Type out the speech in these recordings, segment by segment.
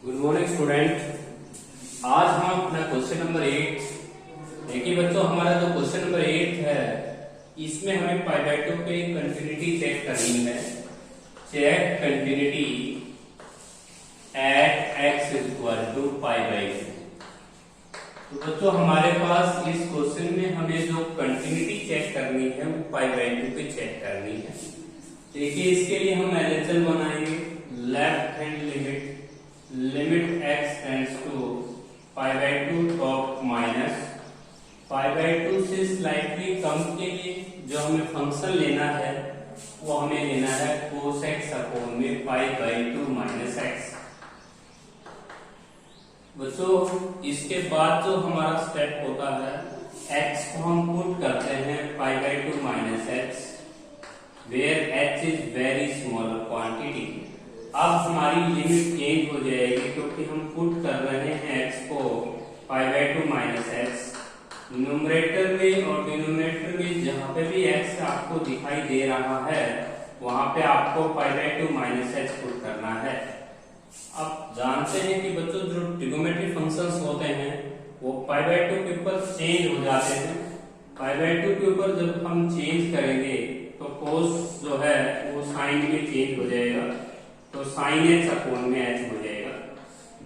Good morning student. आज हम अपना क्वेश्चन नंबर 8 देखिए बच्चों, हमारा जो क्वेश्चन नंबर 8 है इसमें हमें पाई बाय 2 की कंटिन्यूटी चेक करनी है। Check continuity at x equal to pi by 2। तो बच्चों हमारे पास इस क्वेश्चन में हमें जो कंटिन्यूटी चेक करनी है वो पाई बाय 2 पे चेक करनी है। देखिए इसके लिए हम एलएचएल बनाएंगे। Left hand limit x tends to pi by 2 top minus pi by 2 से स्लाइटली कम के लिए जो हमें फंक्शन लेना है वो हमें लेना है cos x अपॉन में पाई बाय 2 माइनस x। बच्चों इसके बाद जो हमारा स्टेप होता है x को हम पुट करते हैं pi by 2 minus x where h is very small quantity. अब हमारी लिमिट चेंज हो जाएगी क्योंकि हम पुट कर रहे हैं x को पाई बाय 2 माइनस x। न्यूमरेटर में और डिनोमिनेटर में जहां पे भी x आपको दिखाई दे रहा है वहां पे आपको पाई बाय 2 माइनस x पुट करना है। अब जानते हैं कि बच्चों जो ट्रिग्नोमेट्रिक फंक्शंस होते हैं वो पाई बाय 2 के ऊपर चेंज हो जाते हैं। पाई बाय 2 के ऊपर जब हम चेंज करेंगे तो कोस जो है वो साइन में चेंज हो जाएगा, तो साइन h अपॉन में h हो जाएगा।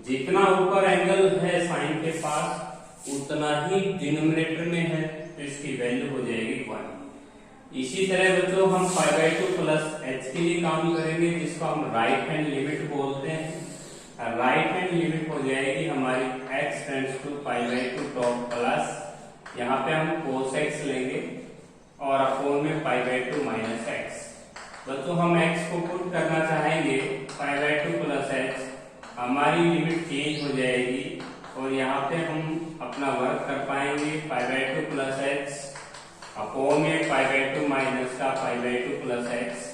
जितना ऊपर एंगल है साइन के पास उतना ही डिनोमिनेटर में है, तो इसकी वैल्यू हो जाएगी 1। इसी तरह बच्चों हम पाई बाय 2 प्लस h के लिए काम करेंगे जिसको हम राइट हैंड लिमिट बोलते हैं। राइट हैंड लिमिट हो जाएगी हमारी x tends to pi by 2 top plus यहाँ पे हम cos x लेंगे और अपॉन में पाई बाय 2 माइनस x। बच्चों हम x को पुट करना चाहेंगे पाई बाय 2 प्लस x, हमारी लिमिट चेंज हो जाएगी और यहाँ पे हम अपना वर्क कर पाएंगे पाई बाय 2 प्लस x अपॉन में पाई बाय 2 माइनस का पाई बाय 2 प्लस x।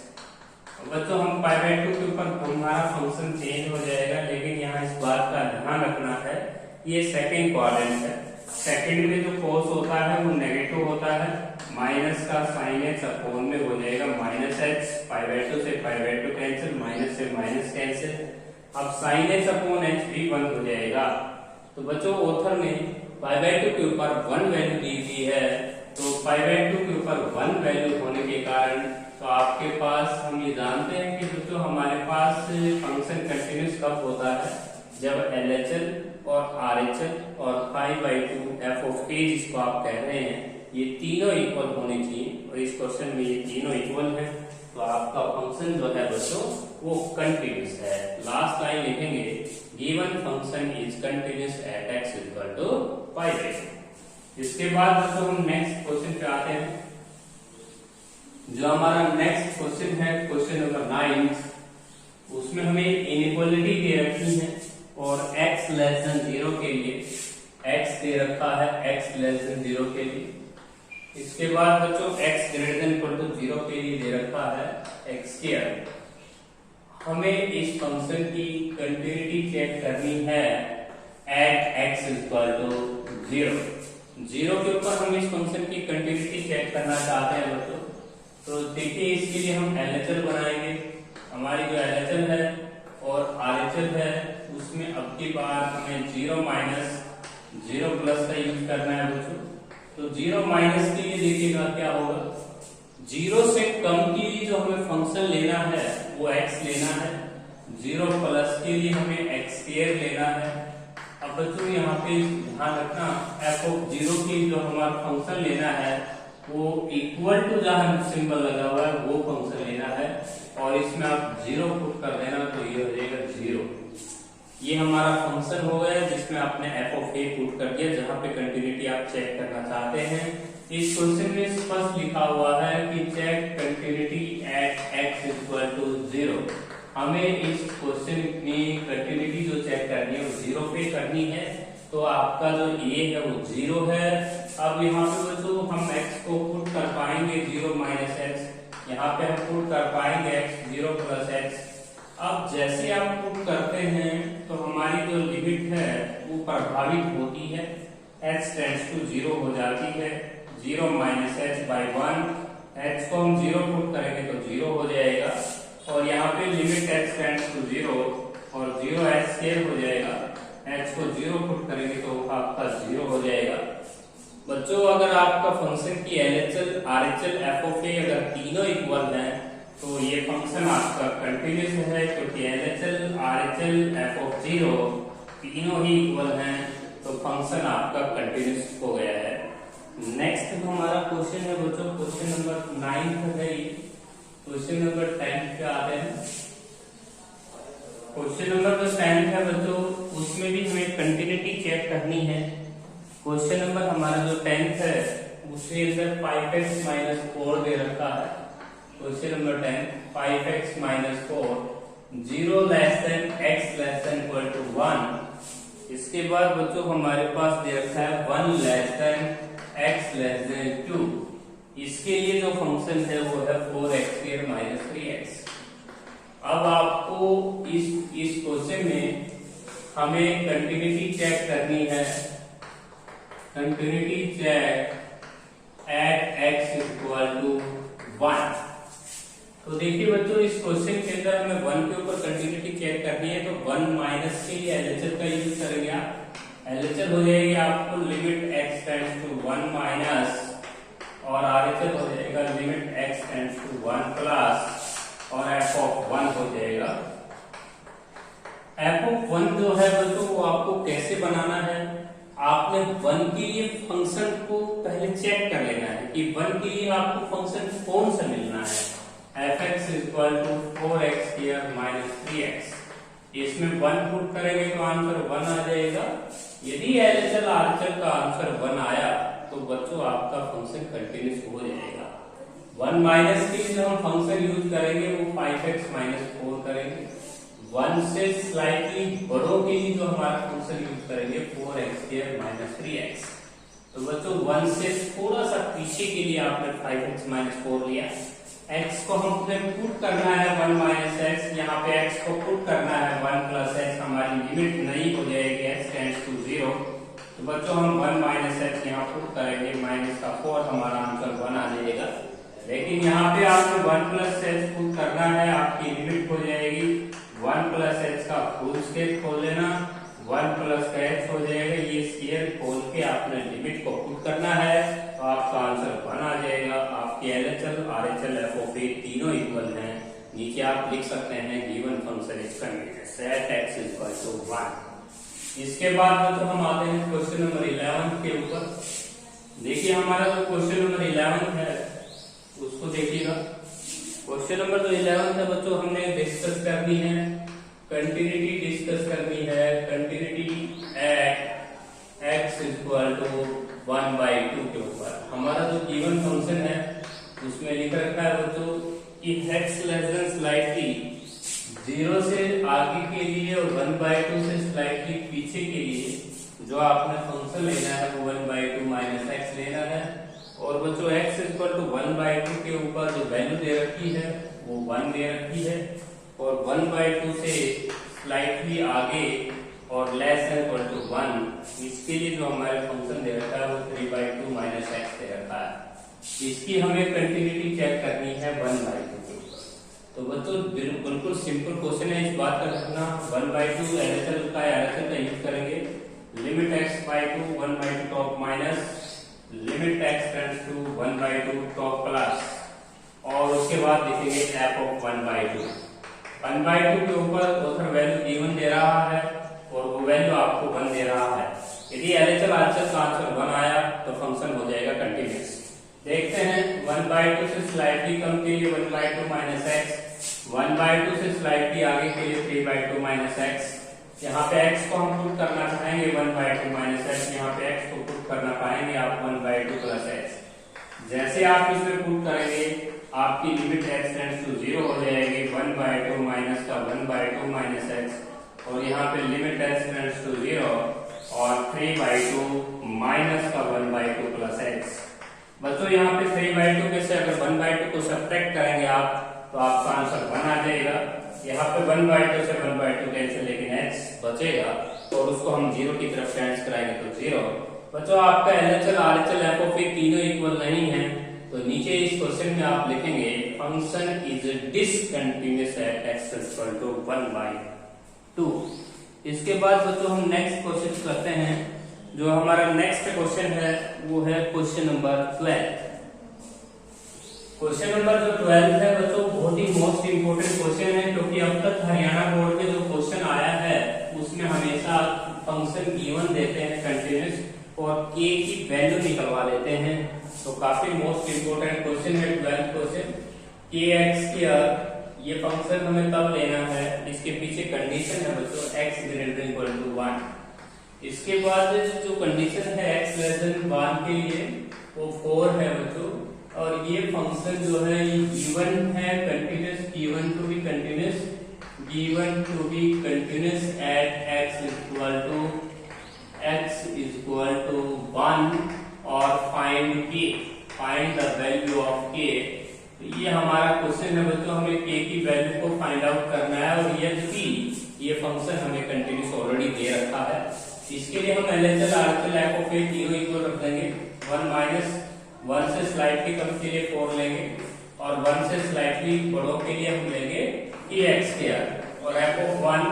बच्चों हम पाई बाय 2 के ऊपर हमारा फंक्शन चेंज हो जाएगा, लेकिन यहाँ इस बात का ध्यान रखना है ये सेकेंड क्वाड्रेंट है। सेकेंड में जो कोस होता है वो नेगेटिव होता है, माइनस का साइन h अपॉन में हो जाएगा माइनस h। पाई बाय 2 से पाई बाय 2 कैंसिल, माइनस से माइनस कैंसिल। अब साइन h अपॉन h भी 1 हो जाएगा। तो बच्चों ऑथर ने पाई बाय 2 के ऊपर 1 वैल्यू दी हुई है, तो पाई बाय 2 के ऊपर 1 वैल्यू होने के कारण तो आपके पास हम ये जानते हैं कि बच्चों हमारे पास फंक्शन कंटिन्यूस कब होता है जब LHL और RHL और पाई बाय 2 f ऑफ t जिसको आप कह रहे हैं ये तीनों इक्वल होने चाहिए, और इस क्वेश्चन में ये तीनों इक्वल है तो आपका फंक्शन जो है बच्चों वो कंटिन्यूस है। लास्ट लाइन लिखेंगे given function is continuous at x equal to pi by 2। इसके बाद बच्चों हम नेक्स्ट क्वेश्चन पे आते हैं। जो हमारा नेक्स्ट क्वेश्चन है क्वेश्चन नंबर 9, उसमें हमें इनइक्वालिटी दे रखी है और x लेस देन 0 के लिए x दे रखा है x लेस देन 0 के लिए। इसके बाद बच्चों x greater than equal to 0 के लिए दे रखा है x स्क्वायर। हमें इस फंक्शन की कंटिन्यूटी चेक करनी है एट x इक्वल टू 0 के ऊपर हम इस फंक्शन की कंटिन्यूटी चेक करना चाहते हैं बच्चों। तो देखिए इसके लिए हम LHL बनाएंगे। हमारी जो LHL है और RHL है उसमें अब की बार हमें 0 माइनस 0 प्लस का यूज करना है बच्चों। तो 0 माइनस के लिए देखिएगा क्या होगा, 0 से कम के लिए जो हमें फंक्शन लेना है वो x लेना है, 0 प्लस के लिए हमें x स्क्वायर लेना है। अब बच्चों यहाँ पे ध्यान रखना f ऑफ 0 की जो हमारा फंक्शन लेना है वो इक्वल टू जहां सिंबल लगा हुआ है वो फंक्शन लेना है, और इसमें आप 0 पुट कर देना तो ये हो जाएगा 0। ये हमारा फंक्शन हो गया जिसमें आपने f ऑफ a पुट कर दिया जहां पे कंटिन्यूटी आप चेक करना चाहते हैं। इस क्वेश्चन में स्पष्ट लिखा हुआ है कि check continuity at x equal to 0। हमें इस क्वेश्चन में कंटिन्यूटी जो चेक करनी है वो 0 पे करनी है, तो आपका जो a है वो 0 है। अब यहाँ पे बच्चों हम x को पुट कर पाएंगे 0 माइनस x, यहाँ पे हम पुट कर पाएंगे x 0 प्लस x। अब जैसे आप पुट करते हैं तो हमारी जो लिमिट है वो प्रभावित होती है, h टेंड्स टू 0 हो जाती है, 0 माइनस h बाय 1। h को हम 0 पुट करेंगे तो 0 हो जाएगा, और यहाँ पे लिमिट h टेंड्स टू 0 और 0h स्क्वायर हो जाएगा, x को 0 पुट करेंगे तो आपका 0 हो जाएगा। बच्चों अगर आपका फंक्शन की LHL, RHL, FOA अगर तीनों इक्वल है तो ये फंक्शन आपका कंटिन्यूस है, क्योंकि LHL, RHL, F0 तीनों ही इक्वल हैं तो फंक्शन आपका कंटिन्यूस हो गया है। नेक्स्ट हमारा क्वेश्चन है बच्चों, क्वेश्चन नंबर 9 है। क्वेश्चन नंबर 10 पे आते हैं। क्वेश्चन नंबर जो 10 है बच्चों, उसमें भी हमें कंटिन्यूटी चेक करनी है। क्वेश्चन नंबर हमारा जो 10 है उसके अंदर 5x - 4 दे रखा है। Question number 10, 5x - 4 0 < x ≤ 1। इसके बाद बच्चों हमारे पास दे रखा है 1 x < 2। इसके लिए जो फंक्शन है वो है 4x² - 3x। अब आपको इस क्वेश्चन में हमें कंटिन्यूटी चेक करनी है। Continuity check at x = 1। तो देखिए बच्चों इस क्वेश्चन के अंदर हमें 1 के ऊपर कंटिन्यूटी चेक करनी है, तो 1 माइनस के लिए LHL का यूज करेंगे आप। LHL हो जाएगी आपको limit x tends to 1 minus, और RHL हो जाएगा limit x tends to 1 plus, और f(1) हो जाएगा। f(1) जो है बच्चों वो आपको कैसे बनाना है, आपने 1 के लिए फंक्शन को पहले चेक कर लेना है कि 1 के लिए आपको फंक्शन कौन सा मिलना है। fx = 4x² - 3x। इसमें 1 पुट करेंगे तो आंसर 1 आ जाएगा। यदि LHL, RHL का आंसर 1 आया तो बच्चों आपका फंक्शन कंटिन्यूस हो जाएगा। 1 माइनस के लिए जो हम फंक्शन यूज करेंगे वो 5x - 4 करेंगे। 1 से स्लाइटली बड़ों के लिए जो हमारा फंक्शन यूज करेंगे 4x² - 3x। तो बच्चों 1 से थोड़ा सा पीछे के लिए आपने 5x - 4 लिया। x को हमें पुट करना है 1 - x, यहाँ पे x को पुट करना है 1 + x, हमारी लिमिट नहीं हो जाएगी x टेंड्स टू 0। तो बच्चों हम 1 - x यहाँ पुट करेंगे, -4 हमारा आंसर 1 आ जाएगा। लेकिन यहाँ पे आपको 1 + x पुट करना है, आपकी लिमिट हो जाएगी 1 + x का फुल स्केयर खोल लेना, 1 + x हो जाएगा, ये स्केयर खोल के आपने लिमिट को पुट करना है तो आपका आंसर 1 आ जाएगा। आपके LHL, RHL, FOA तीनों इक्वल हैं। नीचे आप लिख सकते हैं given function is continuous at x = 1। इसके बाद तो हम आते हैं क्वेश्चन नंबर 11 के ऊपर। देखिए हमारा जो क्वेश्चन नंबर 11 है उसको देखिएगा। क्वेश्चन नंबर जो 11 है बच्चों हमने डिस्कस करनी है, कंटिन्यूटी डिस्कस करनी है। कंटिन्यूटी एट x = 1/2 के ऊपर। हमारा जो गिवन फंक्शन है उसमें लिख रखा है बच्चों कि x स्लाइटली 0 से आगे के लिए और 1/2 से स्लाइटली पीछे के लिए जो आपने फंक्शन लेना है वो 1/2 - x लेना है। और बच्चों x = 1/2 के ऊपर जो वैल्यू दे रखी है वो 1 दे रखी है, और 1/2 से स्लाइटली आगे और < 1 इसके लिए जो हमारे फंक्शन दे रखा है वो 3/2 - x दे रखा है। इसकी हमें कंटिन्यूटी चेक करनी है 1/2 के ऊपर। तो बच्चों बिल्कुल सिंपल क्वेश्चन है, इस बात का रखना 1/2 LHL का यूज करेंगे, limit x/2 1/2 top minus, limit x tends to 1/2 top plus, और उसके बाद लिखेंगे f(1/2). 1/2 के ऊपर उधर वैल्यू गिवन दे रहा है और वो वैल्यू आपको 1 दे रहा है। यदि LHL, RHL का आंसर 1 आया तो फंक्शन हो जाएगा कंटिन्यूअस। देखते हैं 1/2 से स्लाइटली कम के लिए 1/2 - x, 1/2 से स्लाइटली आगे के लिए 3/2 - x। यहाँ पे x को हम पुट करना चाहेंगे 1/2 - x, यहाँ पे x को पुट करना पाएंगे आप 1/2 + x। जैसे आप इसमें पुट करेंगे आपकी लिमिट x टेंड्स टू 0 हो जाएगी, 1/2 माइनस का 1/2 - x, और यहाँ पे लिमिट x टेंड्स टू 0 और 3/2 माइनस का 1/2 + x। बच्चों यहाँ पे 3/2 में से अगर 1/2 को सब्ट्रैक्ट करेंगे आप तो आपका आंसर 1 आ जाएगा। यहाँ पे 1/2 से 1/2 कैंसिल, लेकिन x बचेगा और उसको हम 0 की तरफ चेंज कराएंगे तो 0। बच्चों आपका LHL, RHL, FOA तीनों इक्वल नहीं है, तो नीचे इस क्वेश्चन में आप लिखेंगे function is discontinuous at x = 1/2। इसके बाद बच्चों हम नेक्स्ट क्वेश्चन करते हैं। जो हमारा नेक्स्ट क्वेश्चन है वो है क्वेश्चन नंबर 12। क्वेश्चन नंबर जो 12 है बच्चों बहुत ही मोस्ट इंपोर्टेंट क्वेश्चन है, क्योंकि अब तक हरियाणा बोर्ड के जो क्वेश्चन आया है उसमें हमेशा फंक्शन गिवन देते हैं कंटिन्यूस और के की वैल्यू निकलवा लेते हैं। तो काफी मोस्ट इंपोर्टेंट क्वेश्चन है 12 क्वेश्चन। के एक्स स्क्वायर ये फंक्शन हमें तब लेना है, इसके पीछे कंडीशन है बच्चों x greater than equal to 1। इसके बाद जो कंडीशन है x लेस देन 1 के लिए वो 4 है बच्चों, और ये फंक्शन जो है ये गिवन है continuous, given to be continuous, given to be continuous at x equal to 1 और find the value of k। ये हमारा क्वेश्चन है बच्चों, हमें k की वैल्यू को फाइंड आउट करना है, और यदि ये फंक्शन हमें कंटिन्यूस ऑलरेडी दे रखा है, इसके लिए हम LHS RHS f of a तीनों इक्वल रख देंगे। 1 माइनस 1 से स्लाइटली कम के लिए 4 लेंगे, और 1 से स्लाइटली बड़ों के लिए हम लेंगे kx स्क्वायर, और f ऑफ 1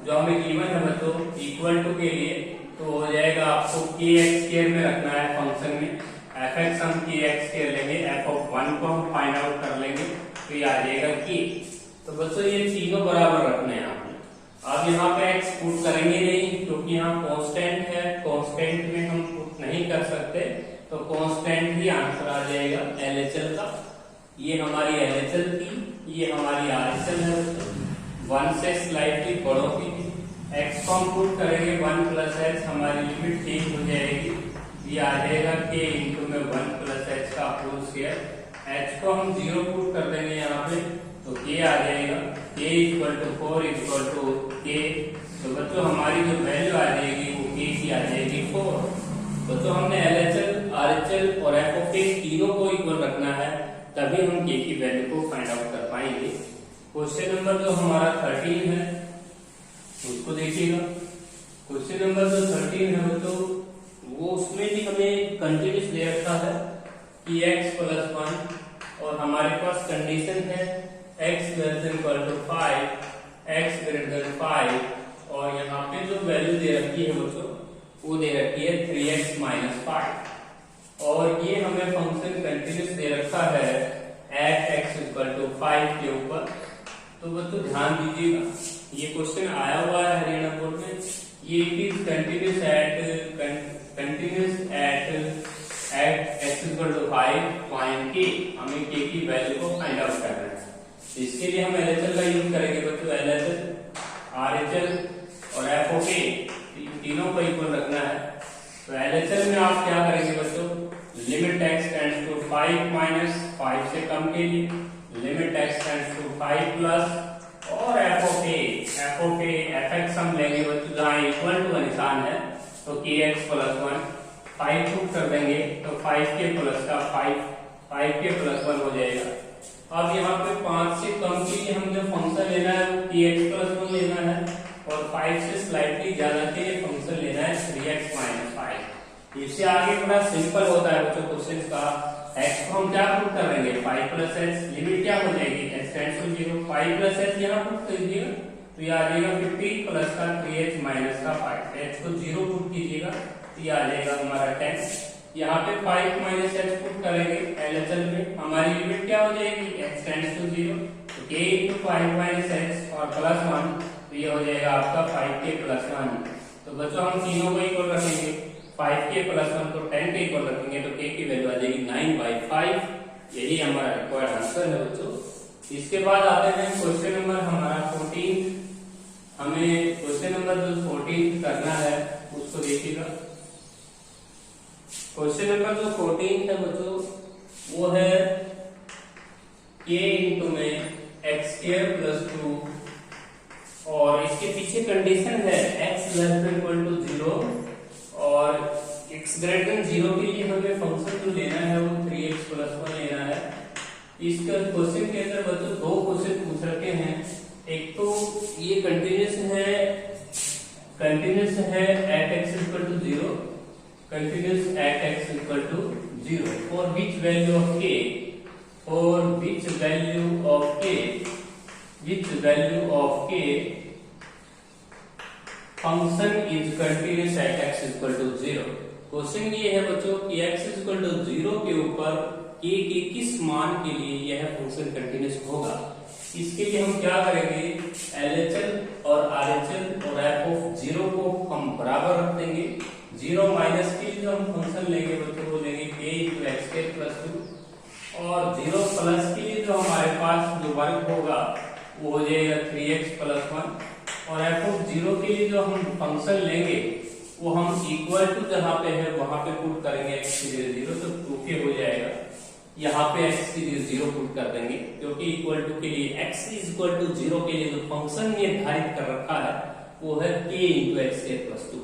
जो हमें गिवन है बच्चों इक्वल टू के लिए तो हो जाएगा आपको kx स्क्वायर में रखना है फंक्शन में। fx हम kx स्क्वायर लेंगे, f ऑफ 1 को हम फाइंड आउट कर लेंगे तो ये आ जाएगा k। तो बच्चों ये तीनों बराबर रखने हैं आपने। अब यहाँ पे x पुट करेंगे नहीं, क्योंकि यहाँ कांस्टेंट है, कांस्टेंट में हम पुट नहीं कर सकते, तो कांस्टेंट ही आंसर आ जाएगा LHL का। ये हमारी LHL थी, ये हमारी RHL है बच्चों। 1 से स्लाइटली बड़ों की x को हम पुट करेंगे 1 प्लस h, हमारी लिमिट चेंज हो जाएगी, ये आ जाएगा k इंटू में 1 प्लस h का होल स्क्वायर। h को हम 0 पुट कर देंगे यहाँ पे तो k आ जाएगा, k equal to 4 equal to k। तो बच्चों हमारी जो वैल्यू आ जाएगी वो k की आ जाएगी 4। बच्चों हमने LHL RHL और f ऑफ a तीनों को इक्वल रखना है, तभी हम k की वैल्यू को फाइंड आउट कर पाएंगे। क्वेश्चन नंबर जो हमारा 13 है उसको देखिएगा। क्वेश्चन नंबर जो 13 है बच्चों वो उसमें भी हमें कंटिन्यूस दे रखा है कि x प्लस 1, और हमारे पास कंडीशन है x less than equal to 5, x greater than 5, और यहाँ पे जो वैल्यू दे रखी है बच्चों वो दे रखी है 3x माइनस 5, और ये हमें फंक्शन कंटिन्यूस दे रखा है एट x इक्वल टू 5 के ऊपर। तो बच्चों ध्यान दीजिएगा, ये क्वेश्चन आया हुआ है हरियाणा बोर्ड में, ये it is continuous at x equal to 5 find k। हमें k की वैल्यू को फाइंड आउट करना है, इसके लिए हम LHL का यूज करेंगे बच्चों। LHL RHL और f ऑफ a तीनों को इक्वल रखना है। तो LHL में आप क्या करेंगे बच्चों, limit x tends to 5 minus 5 से कम के लिए, limit x tends to 5 plus, और f ऑफ a fx हम लेंगे बच्चों जहाँ इक्वल टू का निशान है, तो kx प्लस 1 5 पुट कर देंगे तो 5k प्लस का 5k प्लस 1 हो जाएगा। अब यहाँ पे 5 से कम के लिए हम जो फंक्शन लेना है वो kx प्लस 1 लेना है, और 5 से स्लाइटली ज्यादा के लिए फंक्शन लेना है 3x माइनस 5। इससे आगे बड़ा सिंपल होता है बच्चों क्वेश्चन का। x को हम क्या पुट कर देंगे 5 प्लस h, लिमिट क्या हो जाएगी x tends to 0, 5 plus h यहाँ पुट कर दीजिएगा तो ये आ जाएगा 50 प्लस का 3h माइनस का 5, h को 0 पुट कीजिएगा तो ये आ जाएगा हमारा 10। यहाँ पे 5 माइनस h पुट करेंगे LHL में, हमारी लिमिट क्या हो जाएगी x टेंड्स टू 0, तो k इंटू 5 माइनस h और प्लस 1, तो ये हो जाएगा आपका 5k प्लस 1। तो बच्चों हम तीनों को इक्वल रखेंगे, 5k प्लस 1 को 10 के इक्वल रखेंगे तो k की वैल्यू आ जाएगी 9/5। यही हमारा रिक्वायर्ड आंसर है बच्चों। इसके बाद आते हैं क्वेश्चन नंबर हमारा 14। हमें क्वेश्चन नंबर जो 14 करना है उसको देखिएगा। क्वेश्चन नंबर जो 14 है बच्चों वो है k इंटू में x स्क्वायर प्लस 2, और इसके पीछे कंडीशन है x less than equal to 0, और x ग्रेटर देन 0 के लिए हमें फंक्शन जो लेना है वो 3x प्लस 1 लेना है। इस क्वेश्चन के अंदर बच्चों दो क्वेश्चन पूछ रखे हैं। एक तो ये कंटिन्यूस है at x equal to 0, continuous at x equal to 0 for which value of k, for which value of k function is continuous at x equal to 0। Question ये है बच्चों कि x इक्वल टू 0 के ऊपर k के किस मान के लिए यह फंक्शन कंटिन्यूअस होगा। इसके लिए हम क्या करेंगे, LHL और RHL और f ऑफ 0 को हम बराबर रख देंगे। 0 माइनस के लिए जो हम फंक्शन लेंगे बच्चों वो लेंगे k into x square plus 2, और 0 प्लस के लिए जो हमारे पास जो वर्ग होगा वो हो जाएगा 3x प्लस 1, और f ऑफ 0 के लिए जो हम फंक्शन लेंगे वो हम इक्वल टू जहाँ पे है वहां पे पुट करेंगे x की जगह 0, तो 2k हो जाएगा। यहाँ पे x की जगह 0 पुट कर देंगे क्योंकि इक्वल टू के लिए x इक्वल टू 0 के लिए जो फंक्शन निर्धारित कर रखा है वो है k into x square plus 2।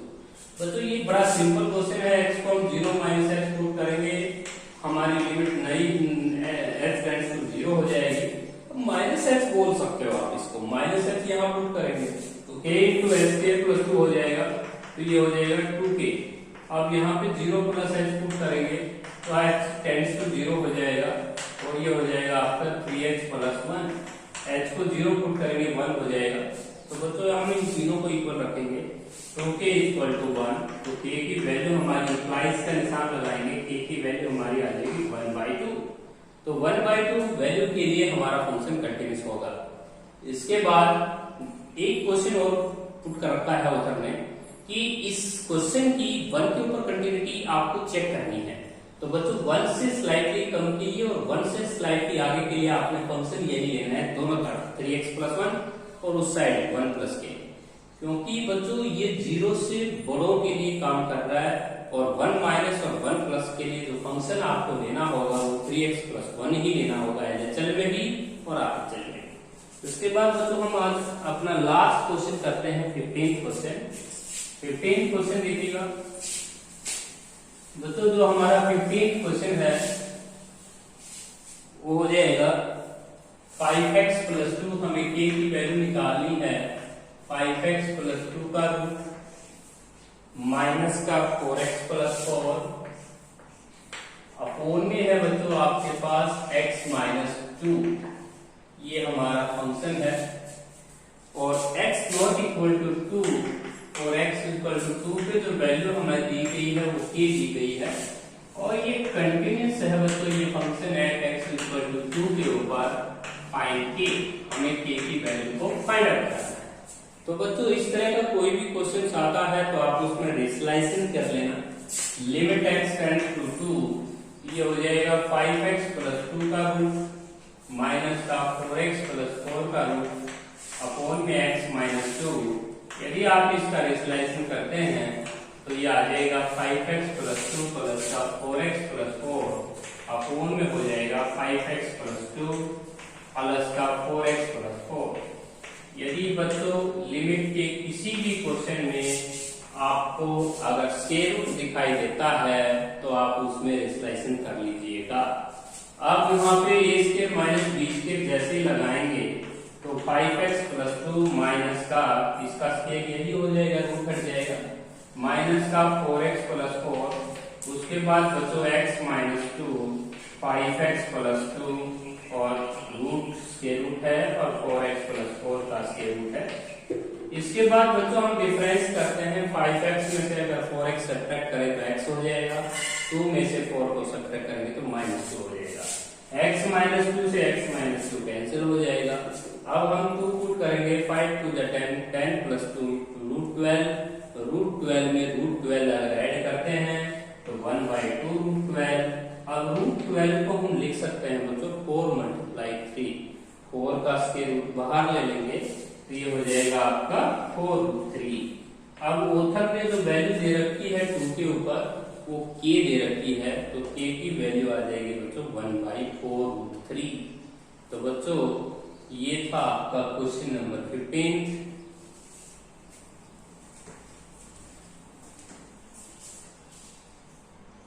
बच्चों ये बड़ा सिंपल क्वेश्चन है। x को हम 0 माइनस x पुट करेंगे, हमारी लिमिट नई h टेंड्स टू 0 हो जाएगी। माइनस एच बोल सकते हो आप इसको, माइनस एच यहाँ पुट करेंगे तो k into x square plus 2 हो जाएगा, तो ये हो जाएगा 2k। अब यहाँ पे 0 प्लस एच पुट करेंगे तो h टेंड्स टू 0 हो जाएगा, और ये हो जाएगा आपका 3x प्लस 1। h को 0 पुट करेंगे 1 हो जाएगा। तो बच्चों हम इन तीनों को इक्वल रखेंगे, तो k इक्वल टू 1, तो k की वैल्यू हमारी इंप्लाइज का निशान लगाएंगे, k की वैल्यू हमारी आ जाएगी 1/2। तो 1/2 वैल्यू के लिए हमारा फंक्शन कंटिन्यूअस होगा। इसके बाद एक क्वेश्चन और पुट कर रखा है ऑथर ने कि इस क्वेश्चन की 1 के ऊपर कंटिन्यूटी आपको चेक करनी है। तो बच्चों 1 से स्लाइटली कम के लिए और 1 से स्लाइटली आगे के लिए आपने फंक्शन यही लेना है दोनों तरफ, 3x प्लस 1 और उस साइड 1 प्लस k, क्योंकि बच्चों ये 0 से बड़ों के लिए काम कर रहा है, और 1 माइनस और 1 प्लस के लिए जो फंक्शन आपको लेना होगा वो 3x प्लस 1 ही लेना होगा, LHL में भी और RHL में। उसके बाद बच्चों हम आज अपना लास्ट क्वेश्चन करते हैं 15th क्वेश्चन। 15th क्वेश्चन देखिएगा बच्चों, जो हमारा 15th क्वेश्चन है वो हो जाएगा 5x प्लस 2, हमें k की वैल्यू निकालनी है। 5x प्लस 2 का रूट माइनस का 4x प्लस 4 अपोन में है बच्चों आपके पास x माइनस 2, ये हमारा फंक्शन है, और x नॉट इक्वल टू 2 और x इक्वल टू 2 पे जो वैल्यू हमें दी गई है वो k दी गई है, और ये कंटिन्यूअस है बच्चों। ये फंक्शन है x इक्वल टू 2 के ऊपर फाइंड k, हमें k की वैल्यू को फाइंड आउट करना है। तो बच्चों इस तरह का कोई भी क्वेश्चन आता है तो आप उसमें रेशनलाइजेशन कर लेना। लिमिट x टेंड्स टू 2, ये हो जाएगा 5x प्लस 2 का रूट माइनस का 4x प्लस 4 का रूट अपोन में x माइनस 2। यदि आप इसका रेशनलाइजेशन करते हैं तो ये आ जाएगा 5x प्लस 2 प्लस का 4x प्लस 4 अपोन में हो जाएगा 5x प्लस 2 प्लस का 4x प्लस 4। यदि बच्चों लिमिट के किसी भी क्वेश्चन में आपको अगर स्क्वायर रूट दिखाई देता है तो आप उसमें रेशनलाइजेशन कर लीजिएगा। अब यहाँ पे a square minus b square जैसे ही लगाएंगे तो 5x प्लस 2 माइनस का इसका स्क्वायर यही हो जाएगा, रूट हट जाएगा, माइनस का 4x प्लस 4, उसके बाद बच्चों x माइनस 2 5x प्लस 2 और रूट स्क्वायर रूट है और 4x प्लस 4 का स्क्वायर रूट है। इसके बाद बच्चों हम डिफरेंस करते हैं, 5x में से अगर 4x सब्ट्रैक्ट करें तो x हो जाएगा, 2 में से 4 को सब्ट्रैक्ट करेंगे तो -2 हो जाएगा, x माइनस 2 से x माइनस 2 कैंसिल हो जाएगा। अब हम 2 पुट करेंगे, 5 to the 10, 10 plus 2 root 12, root 12 में रूट 12 अगर ऐड करते हैं तो 1/2 रूट 12। अब रूट 12 को हम लिख सकते हैं बच्चों 4 मल्टीप्लाई 3, 4 का स्क्वायर रूट बाहर ले लेंगे तो ये हो जाएगा आपका 4 रूट 3। अब ऑथर ने जो वैल्यू दे रखी है 2 के ऊपर वो k दे रखी है, तो k की वैल्यू आ जाएगी बच्चों 1/4 रूट 3। तो बच्चों ये था आपका क्वेश्चन नंबर 15।